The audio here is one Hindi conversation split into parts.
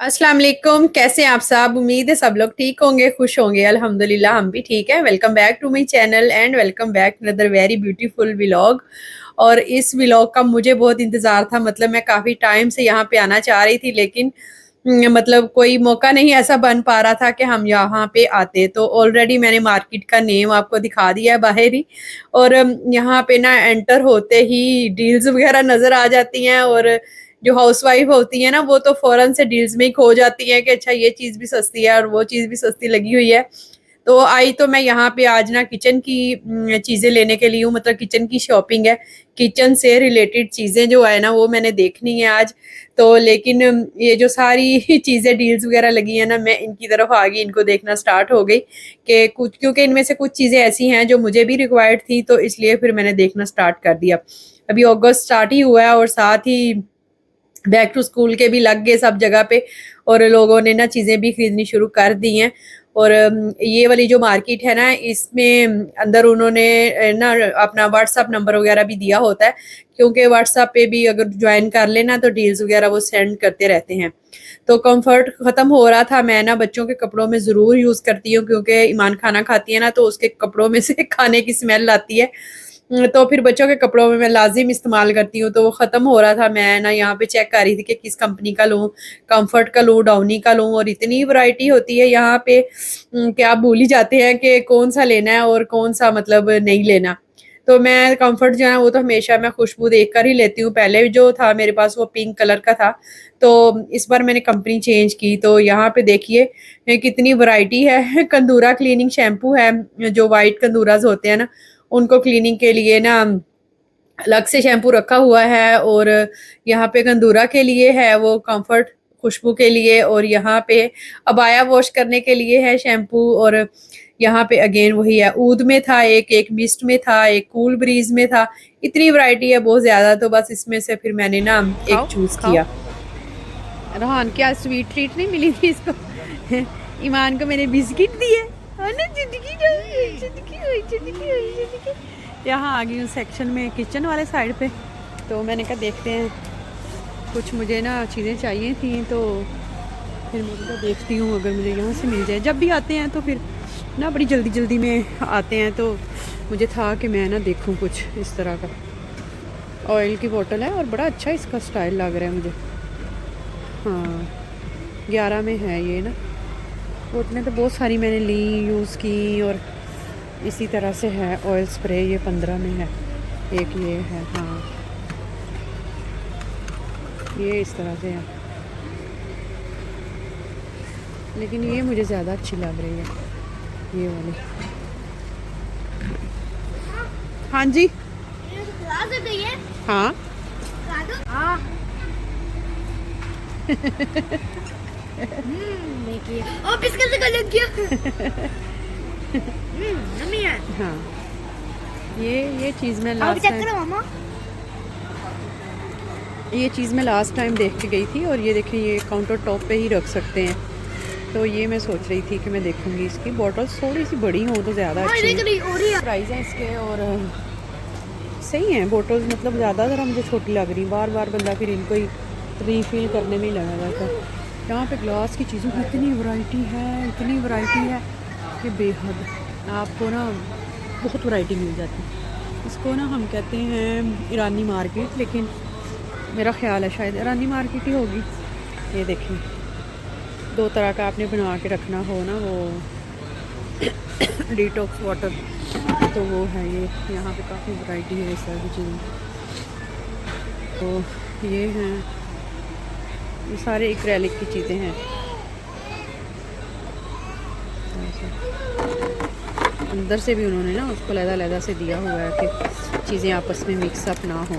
अस्सलाम वालेकुम। कैसे हैं आप सब? उम्मीद है सब लोग ठीक होंगे, खुश होंगे। अल्हम्दुलिल्लाह हम भी ठीक है। Welcome back to my channel and welcome back another very beautiful vlog. और इस व्लॉग का मुझे बहुत इंतज़ार था। मतलब मैं काफ़ी टाइम से यहाँ पे आना चाह रही थी, लेकिन मतलब कोई मौका नहीं ऐसा बन पा रहा था कि हम यहाँ पे आते। तो ऑलरेडी मैंने मार्केट का नेम आपको दिखा दिया है बाहर ही। और यहाँ पे ना एंटर होते ही डील्स वगैरह नज़र आ जाती हैं। और जो हाउसवाइफ होती है ना, वो तो फौरन से डील्स में ही खो जाती है कि अच्छा ये चीज़ भी सस्ती है और वो चीज़ भी सस्ती लगी हुई है। तो आई तो मैं यहाँ पे आज ना किचन की चीज़ें लेने के लिए हूँ। मतलब किचन की शॉपिंग है। किचन से रिलेटेड चीज़ें जो है ना वो मैंने देखनी है आज। तो लेकिन ये जो सारी चीज़ें डील्स वगैरह लगी हैं ना, मैं इनकी तरफ आ गई, इनको देखना स्टार्ट हो गई कि कुछ, क्योंकि इनमें से कुछ चीज़ें ऐसी हैं जो मुझे भी रिक्वायर्ड थी, तो इसलिए फिर मैंने देखना स्टार्ट कर दिया। अभी अगस्त स्टार्ट ही हुआ है और साथ ही बैक टू स्कूल के भी लग गए सब जगह पे। और लोगों ने ना चीज़ें भी खरीदनी शुरू कर दी हैं। और ये वाली जो मार्केट है ना, इसमें अंदर उन्होंने ना अपना व्हाट्सअप नंबर वगैरह भी दिया होता है, क्योंकि व्हाट्सअप पे भी अगर ज्वाइन कर लेना तो डील्स वगैरह वो सेंड करते रहते हैं। तो कंफर्ट ख़त्म हो रहा था। मैं ना बच्चों के कपड़ों में ज़रूर यूज़ करती हूँ, क्योंकि ईमान खाना खाती है ना, तो उसके कपड़ों में से खाने की स्मेल आती है। तो फिर बच्चों के कपड़ों में मैं लाज़िम इस्तेमाल करती हूँ। तो वो ख़त्म हो रहा था। मैं ना यहाँ पे चेक कर रही थी कि किस कंपनी का लूँ, कम्फर्ट का लूँ, डाउनी का लूँ। और इतनी वैरायटी होती है यहाँ पे कि आप भूल ही जाते हैं कि कौन-सा लेना है और कौन-सा मतलब नहीं लेना। तो मैं कम्फर्ट जो है वो तो हमेशा मैं खुशबू देख कर ही लेती हूँ। पहले जो था मेरे पास वो पिंक कलर का था, तो इस बार मैंने कंपनी चेंज की। तो यहाँ पे देखिए कितनी वैरायटी है। कंदूरा क्लीनिंग शैम्पू है, जो व्हाइट कंदूराज़ होते हैं ना, उनको क्लीनिंग के लिए ना अलग से शैम्पू रखा हुआ है। और यहाँ पे गंदूरा के लिए है वो कम्फर्ट खुशबू के लिए। और यहाँ पे अबाया वॉश करने के लिए है शैम्पू। और यहाँ पे अगेन वही है, ऊद में था एक, एक मिस्ट में था, एक कूल ब्रीज में था। इतनी वैरायटी है बहुत ज़्यादा। तो बस इसमें से फिर मैंने ना एक खाओ चूज़ खाओ। किया। रोहान क्या स्वीट ट्रीट नहीं मिली थी इसको? ईमान को मैंने बिस्किट दिए। है ना, जिंदगी हुई, जिंदगी हुई, जिंदगी हुई, जिंदगी। यहाँ आ गई हूँ सेक्शन में, किचन वाले साइड पे। तो मैंने कहा देखते हैं, कुछ मुझे ना चीज़ें चाहिए थी, तो फिर मैं उनका देखती हूँ अगर मुझे यहाँ से मिल जाए। जब भी आते हैं तो फिर ना बड़ी जल्दी जल्दी में आते हैं, तो मुझे था कि मैं ना देखूँ कुछ इस तरह का। ऑयल की बोतल है और बड़ा अच्छा इसका स्टाइल लग रहा है मुझे। हाँ, 11 में है ये ना। बोतलें तो बहुत सारी मैंने ली, यूज़ की। और इसी तरह से है ऑयल स्प्रे, ये 15 में है। एक ये है, हाँ, ये इस तरह से है, लेकिन ये मुझे ज़्यादा अच्छी लग रही है, ये वाली। हाँ जी, हाँ। देखिए और बिस्किट से लग गया। यम्मी है। हाँ, ये चीज़ मैं अब लास्ट चेक टाइम करो मामा। ये चीज़ मैं लास्ट टाइम देख के गई थी। और ये देखें, ये काउंटर टॉप पे ही रख सकते हैं। तो ये मैं सोच रही थी कि मैं देखूंगी। इसकी बॉटल्स थोड़ी सी बड़ी हों तो ज़्यादा अच्छी है। प्राइस है इसके और सही हैं बॉटल्स, मतलब ज़्यादा ज़रा मुझे छोटी लग रही। बार बार बंदा फिर इनको ही रीफिल करने में ही लगा रहता है। यहाँ पे ग्लास की चीज़ों की इतनी वैरायटी है, इतनी वैरायटी है कि बेहद। आपको ना बहुत वैरायटी मिल जाती है। इसको ना हम कहते हैं ईरानी मार्केट, लेकिन मेरा ख्याल है शायद ईरानी मार्केट ही होगी। ये देखें, दो तरह का आपने बना के रखना हो ना, वो डिटॉक्स वाटर, तो वो है ये। यहाँ पे काफ़ी वैरायटी है इस तरह की चीज़ें। तो ये हैं, ये सारे एक्रेलिक की चीज़ें हैं। अंदर से भी उन्होंने ना उसको लहदा से दिया हुआ है कि चीज़ें आपस में मिक्सअप ना हो।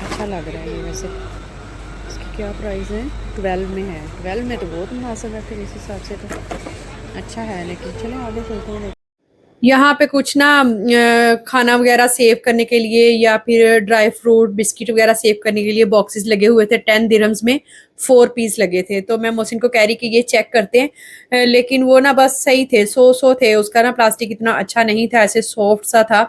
अच्छा लग रहा है ये वैसे। इसकी क्या प्राइस है? 12 में है। 12 में तो बहुत मुनासिब है फिर इस हिसाब से तो अच्छा है। लेकिन चलो आगे चलते हैं। यहाँ पे कुछ ना खाना वगैरह सेव करने के लिए या फिर ड्राई फ्रूट बिस्किट वगैरह सेव करने के लिए बॉक्सेस लगे हुए थे। 10 दिरहम्स में 4 पीस लगे थे। तो मैं मोहसिन को कह रही कि ये चेक करते हैं। लेकिन वो ना बस सही थे, सो थे। उसका ना प्लास्टिक इतना अच्छा नहीं था, ऐसे सॉफ्ट सा था।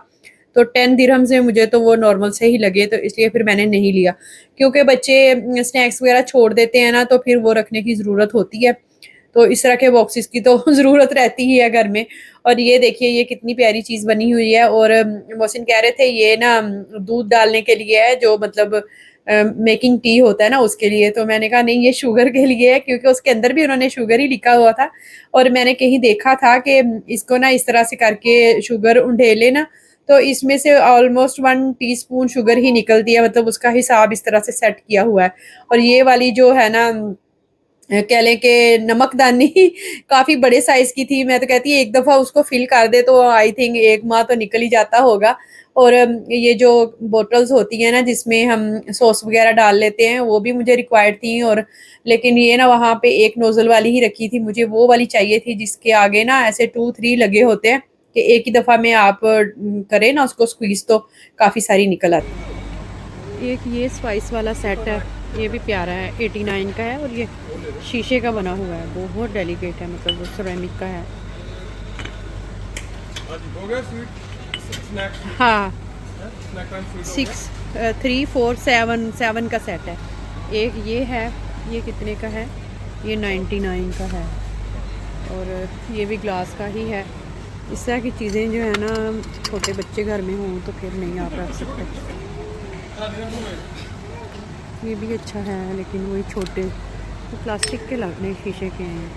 तो 10 दिरहम से मुझे तो वो नॉर्मल से ही लगे, तो इसलिए फिर मैंने नहीं लिया, क्योंकि बच्चे स्नैक्स वगैरह छोड़ देते हैं ना, तो फिर वो रखने की ज़रूरत होती है। तो इस तरह के बॉक्सेस की तो ज़रूरत रहती ही है घर में। और ये देखिए ये कितनी प्यारी चीज़ बनी हुई है। और मोहसिन कह रहे थे ये ना दूध डालने के लिए है, जो मतलब मेकिंग टी होता है ना उसके लिए। तो मैंने कहा नहीं, ये शुगर के लिए है, क्योंकि उसके अंदर भी उन्होंने शुगर ही लिखा हुआ था। और मैंने कहीं देखा था कि इसको ना इस तरह से करके शुगर उंडेले ना, तो इसमें से ऑलमोस्ट 1 टीस्पून शुगर ही निकलती है, मतलब उसका हिसाब इस तरह से सेट किया हुआ है। और ये वाली जो है ना कह लें कि नमकदानी काफ़ी बड़े साइज़ की थी। मैं तो कहती एक दफ़ा उसको फ़िल कर दे तो आई थिंक 1 माह तो निकल ही जाता होगा। और ये जो बॉटल्स होती हैं ना जिसमें हम सॉस वग़ैरह डाल लेते हैं, वो भी मुझे रिक्वायर्ड थी। और लेकिन ये ना वहाँ पे एक नोज़ल वाली ही रखी थी, मुझे वो वाली चाहिए थी जिसके आगे ना ऐसे 2-3 लगे होते हैं कि एक ही दफ़ा में आप करें ना उसको स्क्वीज़ तो काफ़ी सारी निकल आती है। एक ये स्पाइस वाला सेट है, ये भी प्यारा है, 89 का है। और ये शीशे का बना हुआ है, बहुत डेलिकेट है, मतलब वो सिरेमिक का है। हाँ 6 3 4 7 का सेट है। एक ये है, ये कितने का है? ये 99 का है। और ये भी ग्लास का ही है। इस तरह की चीज़ें जो है ना, छोटे बच्चे घर में हों तो फिर नहीं आप रख सकते। ये भी अच्छा है, लेकिन वही छोटे तो प्लास्टिक के लगने, शीशे के हैं,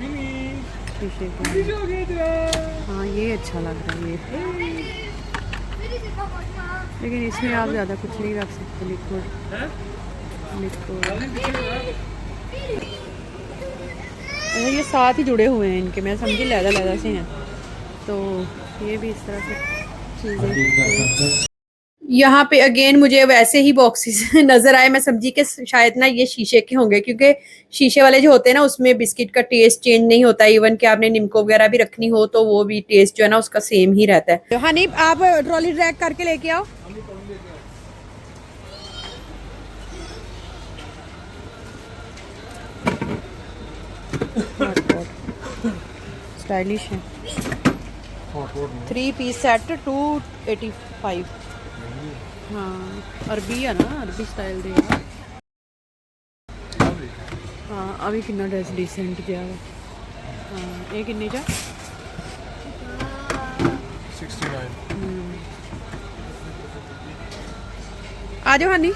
शीशे के हैं। हाँ ये अच्छा लग रहा है ये, लेकिन इसमें आप ज़्यादा कुछ नहीं रख सकते। लिक्विड अच्छा ये साथ ही जुड़े हुए हैं इनके, मैं समझी लहदा से हैं। तो ये भी इस तरह से चीज़ें। यहाँ पे अगेन मुझे वैसे ही बॉक्सेस नज़र आए, मैं समझी कि शायद ना ये शीशे के होंगे, क्योंकि शीशे वाले जो होते हैं ना उसमें बिस्किट का टेस्ट चेंज नहीं होता। इवन कि आपने निम्को वगैरह भी रखनी हो तो वो भी टेस्ट जो है ना उसका सेम ही रहता है। तो हनी आप ट्रॉली ड्रैग करके लेके आओ। स्टाइलिश है। 3 पीस सेट 285। हाँ अरबी है ना, अरबी स्टाइल दे यार। हाँ अभी कितना ड्रेस डिसेंट जा। हाँ ये किन्ने जा 69। आ जाओ हनी।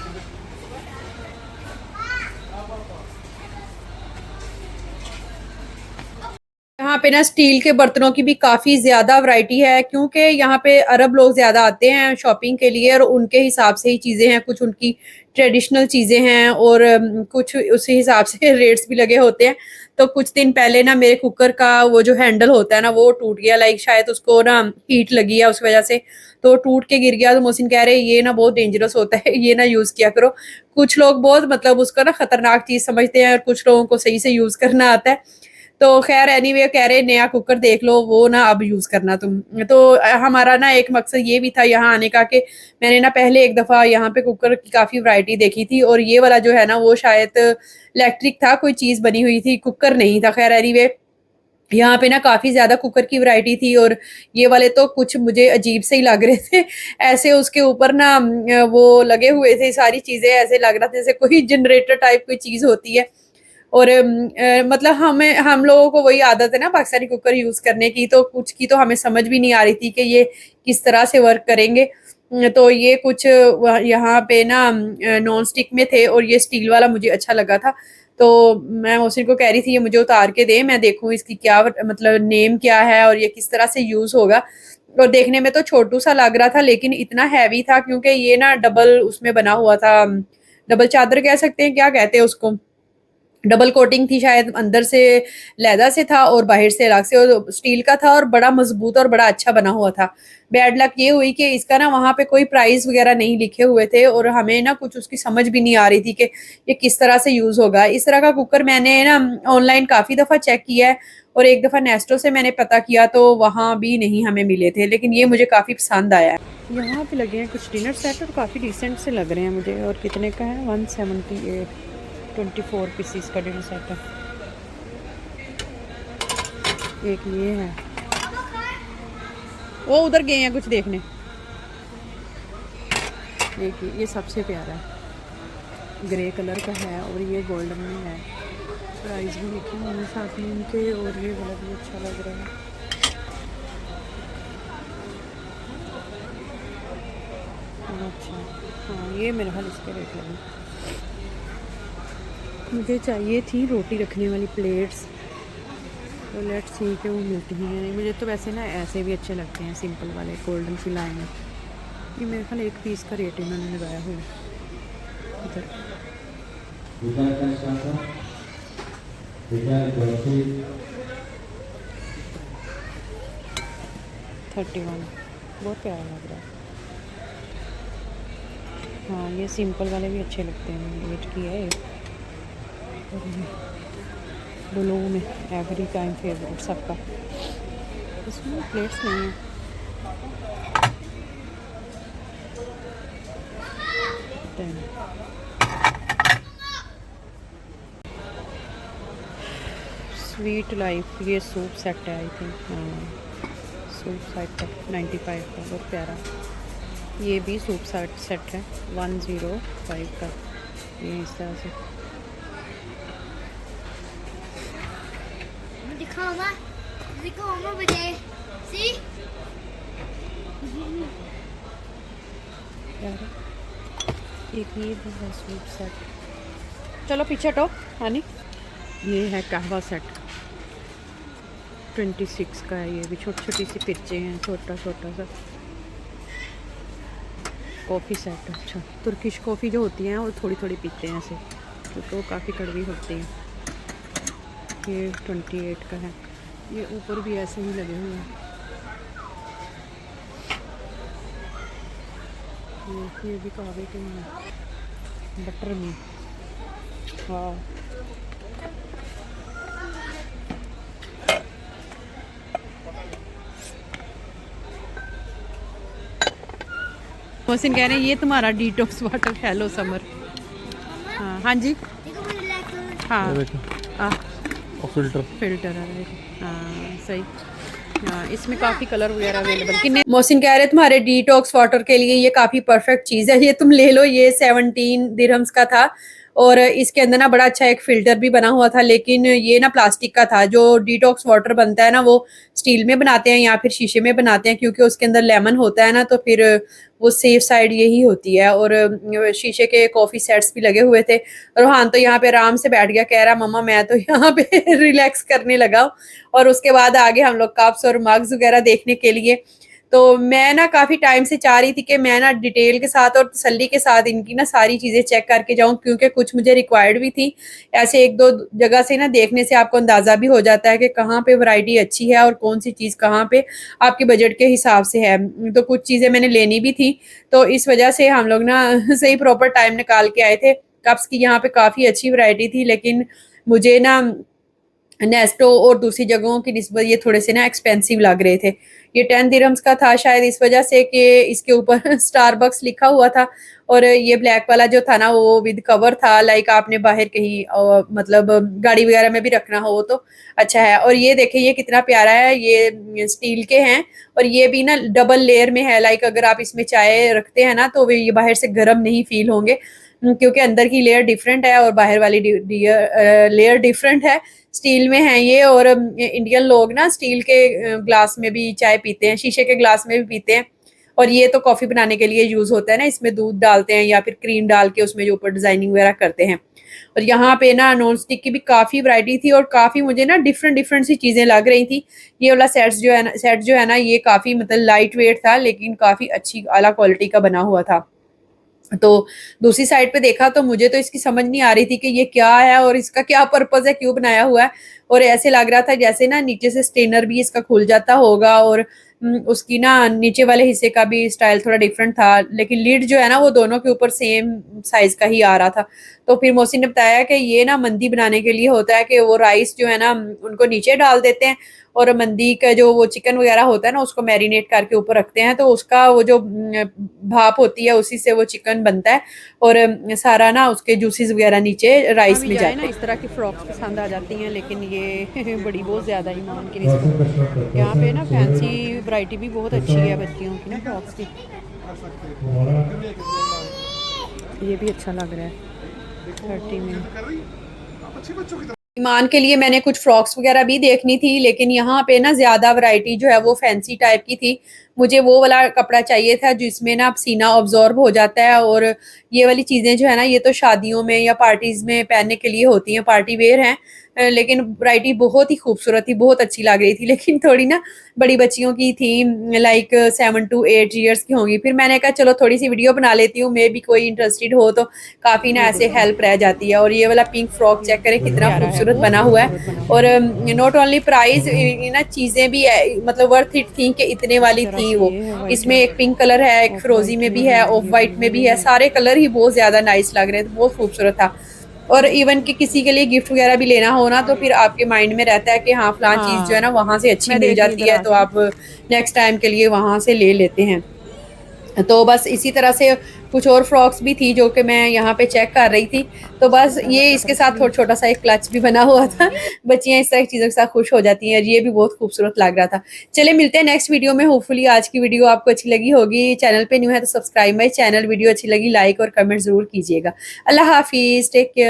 यहाँ पे ना स्टील के बर्तनों की भी काफ़ी ज़्यादा वैरायटी है, क्योंकि यहाँ पे अरब लोग ज़्यादा आते हैं शॉपिंग के लिए, और उनके हिसाब से ही चीज़ें हैं, कुछ उनकी ट्रेडिशनल चीज़ें हैं और कुछ उसी हिसाब से रेट्स भी लगे होते हैं। तो कुछ दिन पहले ना मेरे कुकर का वो जो हैंडल होता है ना वो टूट गया, लाइक शायद उसको ना हीट लगी है उस वजह से, तो टूट के गिर गया। तो मोहसिन कह रहे ये ना बहुत डेंजरस होता है, ये ना यूज़ किया करो। कुछ लोग बहुत मतलब उसका ना खतरनाक चीज़ समझते हैं और कुछ लोगों को सही से यूज़ करना आता है। तो खैर एनीवे कह रहे नया कुकर देख लो, वो ना अब यूज़ करना तुम। तो हमारा ना एक मकसद ये भी था यहाँ आने का कि मैंने ना पहले एक दफ़ा यहाँ पे कुकर की काफ़ी वैरायटी देखी थी, और ये वाला जो है ना वो शायद इलेक्ट्रिक था, कोई चीज़ बनी हुई थी, कुकर नहीं था। खैर एनीवे यहाँ पे ना काफ़ी ज़्यादा कुकर की वैरायटी थी, और ये वाले तो कुछ मुझे अजीब से ही लग रहे थे। ऐसे उसके ऊपर ना वो लगे हुए थे सारी चीज़ें, ऐसे लग रहा था जैसे कोई जनरेटर टाइप कोई चीज़ होती है। और मतलब हम लोगों को वही आदत है ना पाकिस्तानी कुकर यूज़ करने की, तो कुछ की तो हमें समझ भी नहीं आ रही थी कि ये किस तरह से वर्क करेंगे। तो ये कुछ यहाँ पे ना नॉन स्टिक में थे, और ये स्टील वाला मुझे अच्छा लगा था। तो मैं मोहसिन को कह रही थी ये मुझे उतार के दे, मैं देखूँ इसकी क्या मतलब नेम क्या है और ये किस तरह से यूज़ होगा। और देखने में तो छोटू सा लग रहा था, लेकिन इतना हैवी था, क्योंकि ये ना डबल उसमें बना हुआ था, डबल चादर कह सकते हैं, क्या कहते हैं उसको, डबल कोटिंग थी शायद, अंदर से लेदर से था और बाहर से अलग से, और स्टील का था और बड़ा मजबूत और बड़ा अच्छा बना हुआ था। बैड लक ये हुई कि इसका ना वहाँ पे कोई प्राइस वगैरह नहीं लिखे हुए थे, और हमें ना कुछ उसकी समझ भी नहीं आ रही थी कि ये किस तरह से यूज़ होगा। इस तरह का कुकर मैंने ना ऑनलाइन काफ़ी दफ़ा चेक किया है, और एक दफ़ा नेस्टो से मैंने पता किया तो वहाँ भी नहीं हमें मिले थे, लेकिन ये मुझे काफ़ी पसंद आया है। यहाँ पे लगे हैं कुछ डिनर सेट और काफ़ी डिसेंट से लग रहे हैं मुझे। और कितने का है? 178, 24 पीसीस का डिनर सेट है। एक ये है, वो उधर गए हैं कुछ देखने। एक ये सबसे प्यारा है, ग्रे कलर का है और ये गोल्डन में है। प्राइस भी लिखे हुए हैं साथ में इनके, और ये वाला भी अच्छा लग रहा है। अच्छा हाँ, ये मेरे ख्याल इसके रेट लगे। मुझे चाहिए थी रोटी रखने वाली प्लेट्स, तो लेट्स सी कि वो मिलती हैं या नहीं। मुझे तो वैसे ना ऐसे भी अच्छे लगते हैं, सिंपल वाले गोल्डन सी लाइन में। ये मेरे ख्याल एक पीस का रेट इन्होंने लगाया हुआ है इधर। 31, बहुत प्यारा लग रहा है। हाँ ये सिंपल वाले भी अच्छे लगते हैं। मैंने वेट किया है ब्लू में, एवरी टाइम फेवरेट सबका। इसमें प्लेट्स नहीं है। स्वीट लाइफ, ये सूप सेट है आई थिंक। हाँ सूप सेट है 95 का, बहुत प्यारा। ये भी सूप सेट है 105 का। ये इस तरह से दिखाओ मामा बजाए सी। एक ये भी है सूप सेट। चलो पीछे हटो हानी। ये है कहवा सेट 26 का है। ये भी छोटी छोटी सी पिर्चे हैं, छोटा छोटा सा। कॉफ़ी सेट, अच्छा तुर्किश कॉफ़ी जो होती है वो थोड़ी थोड़ी पीते हैं ऐसे, क्योंकि वो काफ़ी कड़वी होती है। ये 28 का है। ये ऊपर भी ऐसे ही लगे हुए हैं। ये भी कहवे के हैं, बटर में। वाह मोहसिन कह रहे हैं ये तुम्हारा डिटॉक्स वाटर। Hello summer. हाँ हाँ जी देखो मुझे लाइक हाँ फिल्टर आ रहा है। हाँ सही। हाँ इसमें काफ़ी कलर वगैरह अवेलेबल। कितने मोहसिन कह रहे तुम्हारे डिटॉक्स वाटर के लिए ये काफ़ी परफेक्ट चीज़ है, ये तुम ले लो। ये 17 दिरहम्स का था और इसके अंदर ना बड़ा अच्छा एक फ़िल्टर भी बना हुआ था, लेकिन ये ना प्लास्टिक का था। जो डिटॉक्स वाटर बनता है ना वो स्टील में बनाते हैं या फिर शीशे में बनाते हैं, क्योंकि उसके अंदर लेमन होता है ना, तो फिर वो सेफ साइड यही होती है। और शीशे के कॉफ़ी सेट्स भी लगे हुए थे। रोहान तो यहाँ पे आराम से बैठ गया, कह रहा मम्मा मैं तो यहाँ पे रिलैक्स करने लगा। और उसके बाद आगे हम लोग कप्स और मग्स वगैरह देखने के लिए। तो मैं ना काफ़ी टाइम से चाह रही थी कि मैं ना डिटेल के साथ और तसल्ली के साथ इनकी ना सारी चीज़ें चेक करके जाऊं, क्योंकि कुछ मुझे रिक्वायर्ड भी थी। ऐसे एक दो जगह से ना देखने से आपको अंदाज़ा भी हो जाता है कि कहाँ पे वैरायटी अच्छी है और कौन सी चीज़ कहाँ पे आपके बजट के हिसाब से है। तो कुछ चीज़ें मैंने लेनी भी थी, तो इस वजह से हम लोग ना सही प्रॉपर टाइम निकाल के आए थे। कप्स की यहाँ पे काफ़ी अच्छी वैरायटी थी, लेकिन मुझे ना नेस्टो और दूसरी जगहों की निस्बत ये थोड़े से ना एक्सपेंसिव लग रहे थे। ये 10 दिरहम्स का था, शायद इस वजह से कि इसके ऊपर स्टारबक्स लिखा हुआ था। और ये ब्लैक वाला जो था ना वो विद कवर था, लाइक आपने बाहर कहीं मतलब गाड़ी वगैरह में भी रखना हो तो अच्छा है। और ये देखिए ये कितना प्यारा है, ये स्टील के हैं और ये भी ना डबल लेयर में है। लाइक अगर आप इसमें चाय रखते हैं ना तो ये बाहर से गर्म नहीं फील होंगे, क्योंकि अंदर की लेयर डिफरेंट है और बाहर वाली लेयर डिफरेंट है। स्टील में है ये, और इंडियन लोग ना स्टील के ग्लास में भी चाय पीते हैं, शीशे के ग्लास में भी पीते हैं। और ये तो कॉफ़ी बनाने के लिए यूज़ होता है ना, इसमें दूध डालते हैं या फिर क्रीम डाल के उसमें जो ऊपर डिज़ाइनिंग वगैरह करते हैं। और यहाँ पे ना नॉन स्टिक की भी काफ़ी वैरायटी थी और काफ़ी मुझे ना डिफरेंट सी चीज़ें लग रही थी। ये वाला सेट जो है ना ये काफ़ी मतलब लाइट वेट था, लेकिन काफ़ी अच्छी आला क्वालिटी का बना हुआ था। तो दूसरी साइड पे देखा तो मुझे तो इसकी समझ नहीं आ रही थी कि ये क्या है और इसका क्या पर्पस है, क्यों बनाया हुआ है। और ऐसे लग रहा था जैसे ना नीचे से स्टेनर भी इसका खुल जाता होगा, और उसकी ना नीचे वाले हिस्से का भी स्टाइल थोड़ा डिफरेंट था, लेकिन लीड जो है ना वो दोनों के ऊपर सेम साइज का ही आ रहा था। तो फिर मोहसिन ने बताया कि ये ना मंदी बनाने के लिए होता है कि वो राइस जो है ना उनको नीचे डाल देते हैं और मंदी का जो वो चिकन वगैरह होता है ना उसको मैरिनेट करके ऊपर रखते हैं, तो उसका वो जो भाप होती है उसी से वो चिकन बनता है और सारा ना उसके जूसेस वगैरह नीचे राइस में जाते हैं। इस तरह की फ्रॉक्स पसंद आ जाती हैं, लेकिन ये बड़ी बहुत ज़्यादा ईमान की निस्बत। यहाँ पे ना फैंसी वैरायटी भी बहुत अच्छी है बच्चियों की ना फ्रॉक्स की। ये भी अच्छा लग रहा है 30 में। ईमान के लिए मैंने कुछ फ्रॉक्स वगैरह भी देखनी थी, लेकिन यहाँ पे ना ज़्यादा वैरायटी जो है वो फैंसी टाइप की थी। मुझे वो वाला कपड़ा चाहिए था जिसमें ना सीना ऑब्जॉर्ब हो जाता है, और ये वाली चीज़ें जो है ना ये तो शादियों में या पार्टीज़ में पहनने के लिए होती हैं, पार्टी वेयर हैं। लेकिन वैरायटी बहुत ही खूबसूरत थी, बहुत अच्छी लग रही थी, लेकिन थोड़ी ना बड़ी बच्चियों की थी, लाइक 7 to 8 ईयर्स की होंगी। फिर मैंने कहा चलो थोड़ी सी वीडियो बना लेती हूँ, मे भी कोई इंटरेस्टेड हो तो काफ़ी ना ऐसे हेल्प रह जाती है। और ये वाला पिंक फ्रॉक चेक करें कितना प्यारा है, खूबसूरत बहुत बना हुआ है। खूबसूरत बना हुआ और है। नॉट ओनली प्राइस, ना चीज़ें भी मतलब वर्थ इट थी कि इतने इस वाली तरह थी से वो। ये है वाइट इसमें में, एक पिंक कलर है, एक ऑफ फिरोजी वाइट में में भी है, है, ऑफ ये वाइट ब्लू में भी में है, है। सारे कलर ही बहुत ज़्यादा नाइस लग रहे थे, बहुत खूबसूरत था। और इवन कि किसी के लिए गिफ्ट वगैरह भी लेना हो ना, तो फिर आपके माइंड में रहता है कि हाँ फलां चीज़ जो है हाँ, ना वहाँ से अच्छी मैं मिल देख रही जाती इधर है, तो आके। आप नेक्स्ट टाइम के लिए वहाँ से ले लेते हैं। तो बस इसी तरह से कुछ और फ्रॉक्स भी थी जो कि मैं यहाँ पे चेक कर रही थी। तो बस ये इसके साथ थोड़ा छोटा सा एक क्लच भी बना हुआ था। बच्चियाँ इस तरह की चीज़ों के साथ खुश हो जाती हैं, ये भी बहुत खूबसूरत लग रहा था। चलिए मिलते हैं नेक्स्ट वीडियो में। होपफुली आज की वीडियो आपको अच्छी लगी होगी। चैनल पे न्यू है तो सब्सक्राइब माई चैनल, वीडियो अच्छी लगी लाइक और कमेंट ज़रूर कीजिएगा। अल्लाह हाफिज़, टेक केयर।